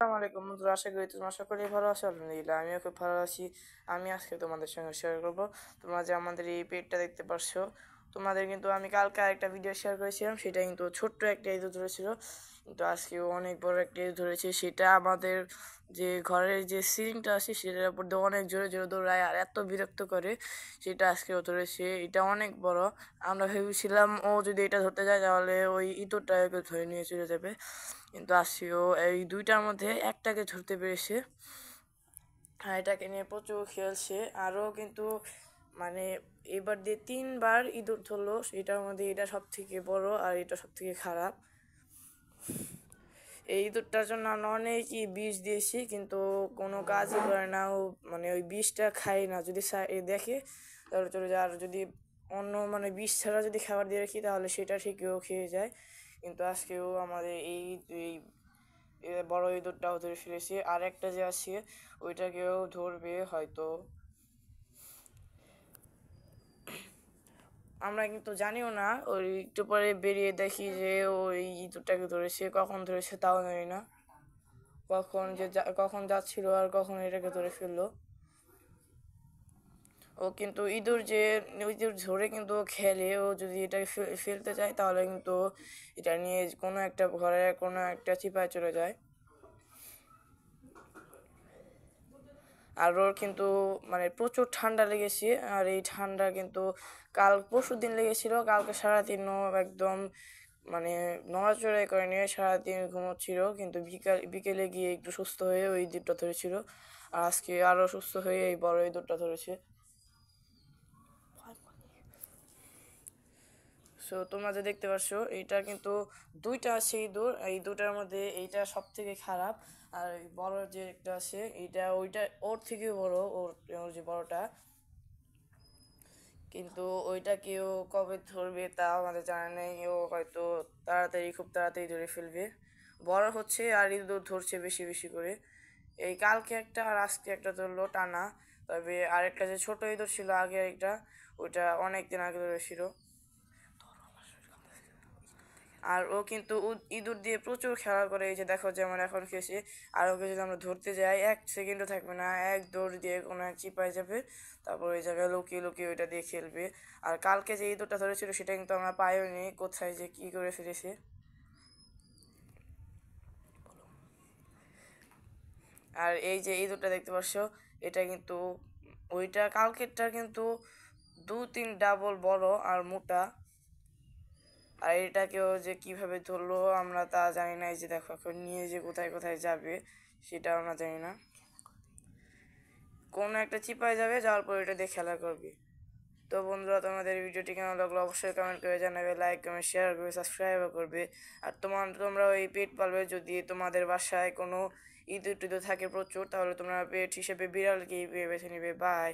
আসসালামু আলাইকুম বন্ধুরা, আশা করি তোমরা সকলেই ভালো আছো। আলহামদুলিল্লাহ আমিও খুব ভালো আছি। আমি আজকে তোমাদের সঙ্গে শেয়ার করবো, তোমরা যে আমাদের এই পেটটা দেখতে পারছো, তোমাদের কিন্তু আমি কালকে আরেকটা ভিডিও শেয়ার করেছিলাম, সেটা কিন্তু ছোট্ট একটা ইঁদুর ধরেছিল, কিন্তু আজকেও অনেক বড় একটা ইঁদুর ধরেছে। সেটা আমাদের যে ঘরের যে সিলিংটা আছে সেটার উপর দিয়ে অনেক জোরে জোরে দৌড়ায় আর এত বিরক্ত করে, সেটা আজকেও ধরেছে। এটা অনেক বড়। আমরা ভেবেছিলাম ও যদি এটা ধরতে যায় তাহলে ওই ইঁদুরটাকে ধরে নিয়ে চলে যাবে, কিন্তু আজকেও এই দুইটার মধ্যে একটাকে ধরতে পেরেছে আর এটাকে নিয়ে প্রচুর খেলছে। আরও কিন্তু মানে এবার দিয়ে 3বার ইঁদুর ধরলো, সেটার মধ্যে এটা সব থেকে বড় আর এটা সব থেকে খারাপ। এই ইঁদুরটার জন্য আমরা অনেকই বিষ দিয়েছি, কিন্তু কোনো কাজই করে না। ও মানে ওই বিষটা খায় না, যদি দেখে তাহলে চলে যায়। আর যদি অন্য মানে বিষ ছাড়া যদি খাবার দিয়ে রাখি তাহলে সেটা ঠিকও খেয়ে যায়। কিন্তু আজকেও আমাদের এই এই বড় ইঁদুরটাও ধরে ফেলেছি, আর একটা যে আছে ওইটাকেও ধরবে হয়তো। আমরা কিন্তু জানিও না, ওই একটু পরে বেরিয়ে দেখি যে ওই ইঁদুরটাকে ধরেছে। কখন ধরেছে তাও জানি না, কখন যাচ্ছিল আর কখন এটাকে ধরে ফেললো। ও কিন্তু ইঁদুর ধরে কিন্তু খেলে, ও যদি এটাকে ফেলতে চায় তাহলে কিন্তু এটা নিয়ে কোনো একটা ঘরে কোনো একটা চিপায় চলে যায়। আর ওর কিন্তু মানে প্রচুর ঠান্ডা লেগেছে, আর এই ঠান্ডা কিন্তু পরশু দিন লেগেছিল। কালকে সারাদিনও একদম মানে নড়াচড়াই করে নিয়ে সারাদিন ঘুমোচ্ছিল, কিন্তু বিকেলে গিয়ে একটু সুস্থ হয়ে ওই ইঁদুরটা ধরেছিল। আর আজকে আরও সুস্থ হয়ে এই বড় ইঁদুরটা ধরেছে। সো তোমরা যে দেখতে পাচ্ছ, এইটা কিন্তু দুইটা আছে ইঁদুর। এই দুটার মধ্যে এইটা সব থেকে খারাপ, আর বড় যে একটা আছে ওইটা ওর থেকে বড়, ওর যে বড়টা। কিন্তু ওইটা কেউ কবে ধরবে তা আমাদের জানা নেই। ও হয়তো খুব তাড়াতাড়ি ধরে ফেলবে। বড় হচ্ছে আর ইঁদুর ধরছে বেশি বেশি করে। এই কালকে একটা আর আজকে একটা ধরলো টানা। তবে আরেকটা যে ছোট ইঁদুর ছিল আগে, একটা ওইটা অনেক দিন আগে ধরেছিল। আর ও কিন্তু ইঁদুর দিয়ে প্রচুর খেলা করে। এই যে দেখো, যেমন এখন খেয়েছে, আর ওকে যদি আমরা ধরতে যাই 1 সেকেন্ডও থাকবে না, এক দৌড় দিয়ে কোনো এক চিপায় যাবে, তারপর ওই জায়গায় লুকিয়ে লুকিয়ে ওইটা দিয়ে খেলবে। আর কালকে যে ইঁদুরটা ধরেছিল সেটা কিন্তু আমরা পাইও নি, কোথায় যে কী করে ফেলেছে। আর এই যে ইঁদুরটা দেখতে পাচ্ছ, এটা কিন্তু ওইটা কালকেরটা কিন্তু 2-3 ডাবল বড় আর মোটা। আর এটাকেও যে কিভাবে ধরলো আমরা তা জানি না। এই যে দেখো, এখন নিয়ে যে কোথায় কোথায় যাবে সেটা আমরা জানি না। কোনো একটা চিপায় যাবে, যাওয়ার পর এটা দিয়ে খেলা করবে। তো বন্ধুরা, তোমাদের ভিডিওটি কেমন লাগলো অবশ্যই কমেন্ট করে জানাবে, লাইক কমেন্ট শেয়ার করবে, সাবস্ক্রাইবও করবে। আর তোমরা ওই পেট পালবে, যদি তোমাদের বাসায় কোনো ইঁদুর টিদুর থাকে প্রচুর, তাহলে তোমরা পেট হিসেবে বিড়ালকেই বেছে নেবে। বাই।